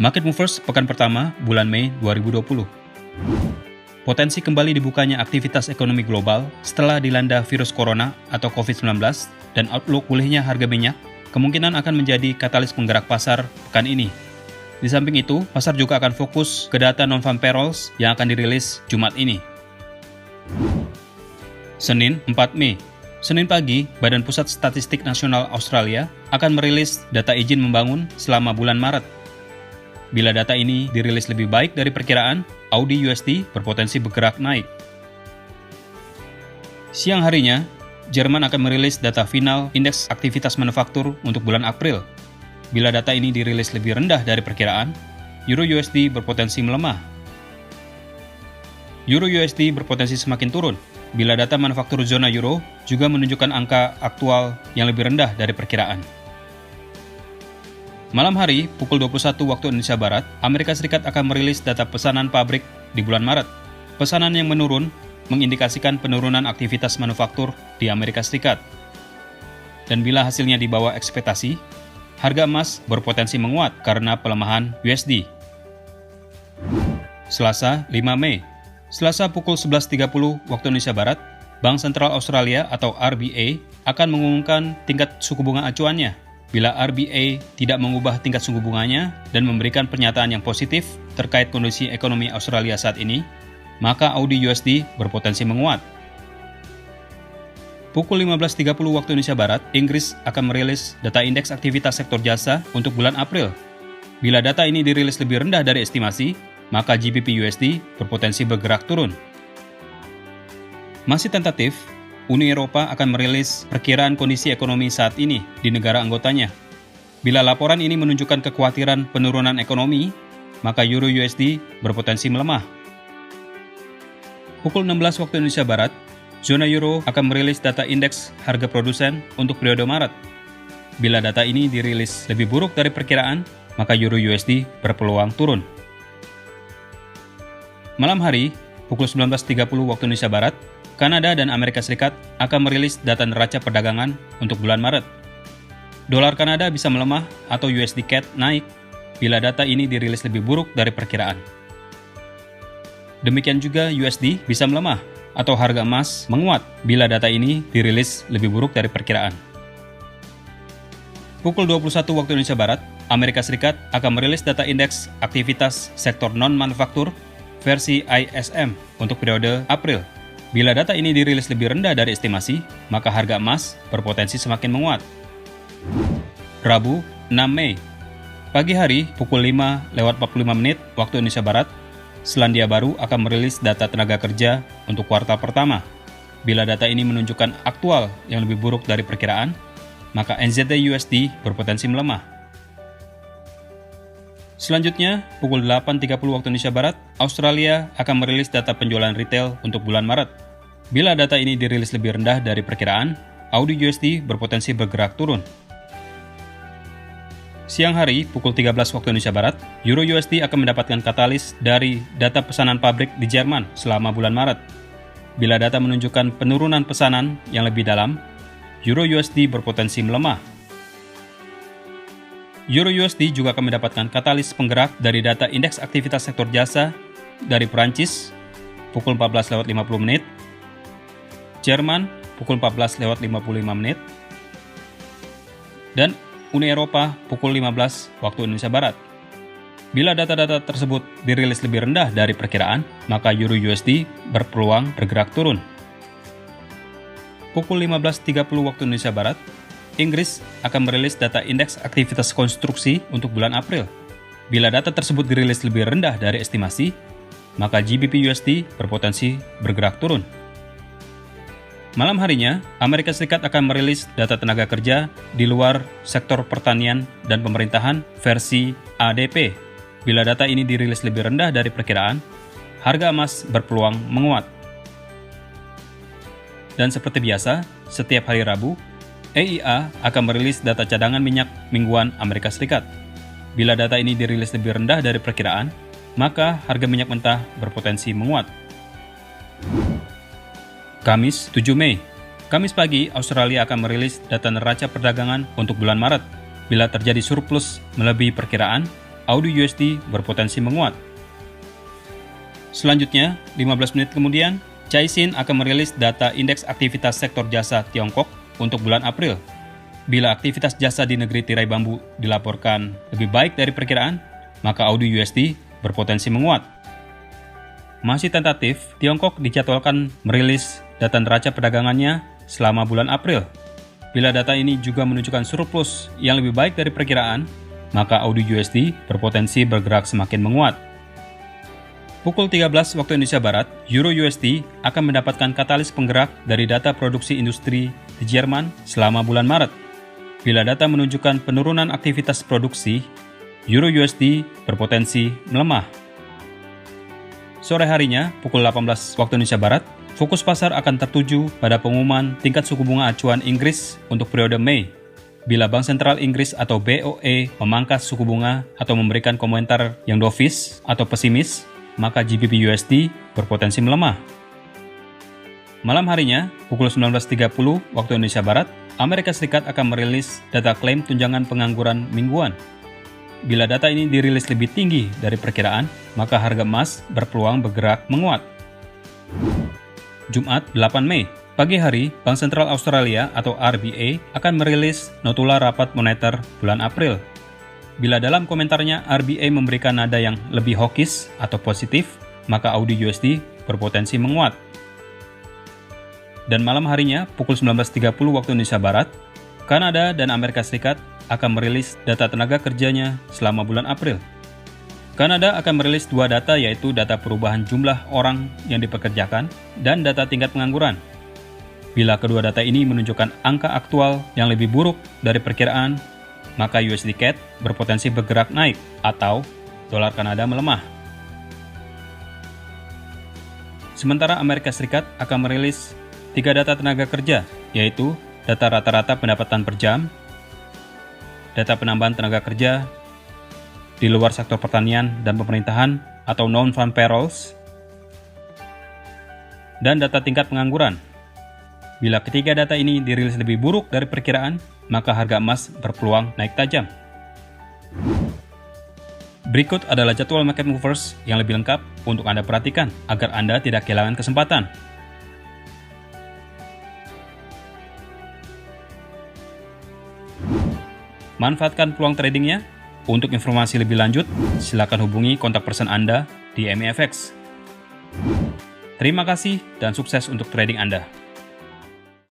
Market Movers pekan pertama bulan Mei 2020. Potensi kembali dibukanya aktivitas ekonomi global setelah dilanda virus corona atau COVID-19 dan outlook pulihnya harga minyak kemungkinan akan menjadi katalis penggerak pasar pekan ini. Di samping itu, pasar juga akan fokus ke data non-farm payrolls yang akan dirilis Jumat ini. Senin 4 Mei. Senin pagi, Badan Pusat Statistik Nasional Australia akan merilis data izin membangun selama bulan Maret. Bila data ini dirilis lebih baik dari perkiraan, AUD/USD berpotensi bergerak naik. Siang harinya, Jerman akan merilis data final indeks aktivitas manufaktur untuk bulan April. Bila data ini dirilis lebih rendah dari perkiraan, Euro/USD berpotensi melemah. Euro/USD berpotensi semakin turun bila data manufaktur zona Euro juga menunjukkan angka aktual yang lebih rendah dari perkiraan. Malam hari, pukul 21 waktu Indonesia Barat, Amerika Serikat akan merilis data pesanan pabrik di bulan Maret. Pesanan yang menurun mengindikasikan penurunan aktivitas manufaktur di Amerika Serikat. Dan bila hasilnya di bawah ekspektasi, harga emas berpotensi menguat karena pelemahan USD. Selasa, 5 Mei. Selasa pukul 11.30 waktu Indonesia Barat, Bank Sentral Australia atau RBA akan mengumumkan tingkat suku bunga acuannya. Bila RBA tidak mengubah tingkat suku bunganya dan memberikan pernyataan yang positif terkait kondisi ekonomi Australia saat ini, maka AUD/USD berpotensi menguat. Pukul 15.30 waktu Indonesia Barat, Inggris akan merilis data indeks aktivitas sektor jasa untuk bulan April. Bila data ini dirilis lebih rendah dari estimasi, maka GBP/USD berpotensi bergerak turun. Masih tentatif, Uni Eropa akan merilis perkiraan kondisi ekonomi saat ini di negara anggotanya. Bila laporan ini menunjukkan kekhawatiran penurunan ekonomi, maka Euro/USD berpotensi melemah. Pukul 16 waktu Indonesia Barat, zona Euro akan merilis data indeks harga produsen untuk periode Maret. Bila data ini dirilis lebih buruk dari perkiraan, maka Euro/USD berpeluang turun. Malam hari, pukul 19.30 waktu Indonesia Barat, Kanada dan Amerika Serikat akan merilis data neraca perdagangan untuk bulan Maret. Dolar Kanada bisa melemah atau USD CAD naik bila data ini dirilis lebih buruk dari perkiraan. Demikian juga USD bisa melemah atau harga emas menguat bila data ini dirilis lebih buruk dari perkiraan. Pukul 21 waktu Indonesia Barat, Amerika Serikat akan merilis data indeks aktivitas sektor non-manufaktur versi ISM untuk periode April. Bila data ini dirilis lebih rendah dari estimasi, maka harga emas berpotensi semakin menguat. Rabu, 6 Mei. Pagi hari, pukul 5:45 waktu Indonesia Barat, Selandia Baru akan merilis data tenaga kerja untuk kuartal pertama. Bila data ini menunjukkan aktual yang lebih buruk dari perkiraan, maka NZD/USD berpotensi melemah. Selanjutnya, pukul 8.30 waktu Indonesia Barat, Australia akan merilis data penjualan retail untuk bulan Maret. Bila data ini dirilis lebih rendah dari perkiraan, AUD/USD berpotensi bergerak turun. Siang hari, pukul 13 waktu Indonesia Barat, Euro/USD akan mendapatkan katalis dari data pesanan pabrik di Jerman selama bulan Maret. Bila data menunjukkan penurunan pesanan yang lebih dalam, Euro/USD berpotensi melemah. Euro/USD juga akan mendapatkan katalis penggerak dari data indeks aktivitas sektor jasa dari Perancis pukul 14.50, Jerman pukul 14.55, dan Uni Eropa pukul 15 waktu Indonesia Barat. Bila data-data tersebut dirilis lebih rendah dari perkiraan, maka Euro/USD berpeluang bergerak turun. Pukul 15.30 waktu Indonesia Barat, Inggris akan merilis data indeks aktivitas konstruksi untuk bulan April. Bila data tersebut dirilis lebih rendah dari estimasi, maka GBP/USD berpotensi bergerak turun. Malam harinya, Amerika Serikat akan merilis data tenaga kerja di luar sektor pertanian dan pemerintahan versi ADP. Bila data ini dirilis lebih rendah dari perkiraan, harga emas berpeluang menguat. Dan seperti biasa, setiap hari Rabu, EIA akan merilis data cadangan minyak mingguan Amerika Serikat. Bila data ini dirilis lebih rendah dari perkiraan, maka harga minyak mentah berpotensi menguat. Kamis, 7 Mei. Kamis pagi, Australia akan merilis data neraca perdagangan untuk bulan Maret. Bila terjadi surplus melebihi perkiraan, AUD/USD berpotensi menguat. Selanjutnya, 15 menit kemudian, Caixin akan merilis data indeks aktivitas sektor jasa Tiongkok untuk bulan April. Bila aktivitas jasa di negeri tirai bambu dilaporkan lebih baik dari perkiraan, maka AUD/USD berpotensi menguat. Masih tentatif, Tiongkok dijadwalkan merilis data neraca perdagangannya selama bulan April. Bila data ini juga menunjukkan surplus yang lebih baik dari perkiraan, maka AUD/USD berpotensi bergerak semakin menguat. Pukul 13 waktu Indonesia Barat, Euro/USD akan mendapatkan katalis penggerak dari data produksi industri di Jerman selama bulan Maret. Bila data menunjukkan penurunan aktivitas produksi, Euro/USD berpotensi melemah. Sore harinya, pukul 18 waktu Indonesia Barat, fokus pasar akan tertuju pada pengumuman tingkat suku bunga acuan Inggris untuk periode Mei. Bila Bank Sentral Inggris atau BOE memangkas suku bunga atau memberikan komentar yang dovish atau pesimis, maka GBP/USD berpotensi melemah. Malam harinya, pukul 19.30 waktu Indonesia Barat, Amerika Serikat akan merilis data klaim tunjangan pengangguran mingguan. Bila data ini dirilis lebih tinggi dari perkiraan, maka harga emas berpeluang bergerak menguat. Jumat 8 Mei, pagi hari, Bank Sentral Australia atau RBA akan merilis notula rapat moneter bulan April. Bila dalam komentarnya RBA memberikan nada yang lebih hawkish atau positif, maka AUD/USD berpotensi menguat. Dan malam harinya, pukul 19.30 waktu Indonesia Barat, Kanada dan Amerika Serikat akan merilis data tenaga kerjanya selama bulan April. Kanada akan merilis dua data, yaitu data perubahan jumlah orang yang dipekerjakan dan data tingkat pengangguran. Bila kedua data ini menunjukkan angka aktual yang lebih buruk dari perkiraan, maka USD CAD berpotensi bergerak naik atau dolar Kanada melemah. Sementara Amerika Serikat akan merilis 3 data tenaga kerja, yaitu data rata-rata pendapatan per jam, data penambahan tenaga kerja di luar sektor pertanian dan pemerintahan atau non-farm payrolls, dan data tingkat pengangguran. Bila ketiga data ini dirilis lebih buruk dari perkiraan, maka harga emas berpeluang naik tajam. Berikut adalah jadwal market movers yang lebih lengkap untuk Anda perhatikan agar Anda tidak kehilangan kesempatan. Manfaatkan peluang tradingnya. Untuk informasi lebih lanjut, silakan hubungi kontak person Anda di MEFX. Terima kasih dan sukses untuk trading Anda.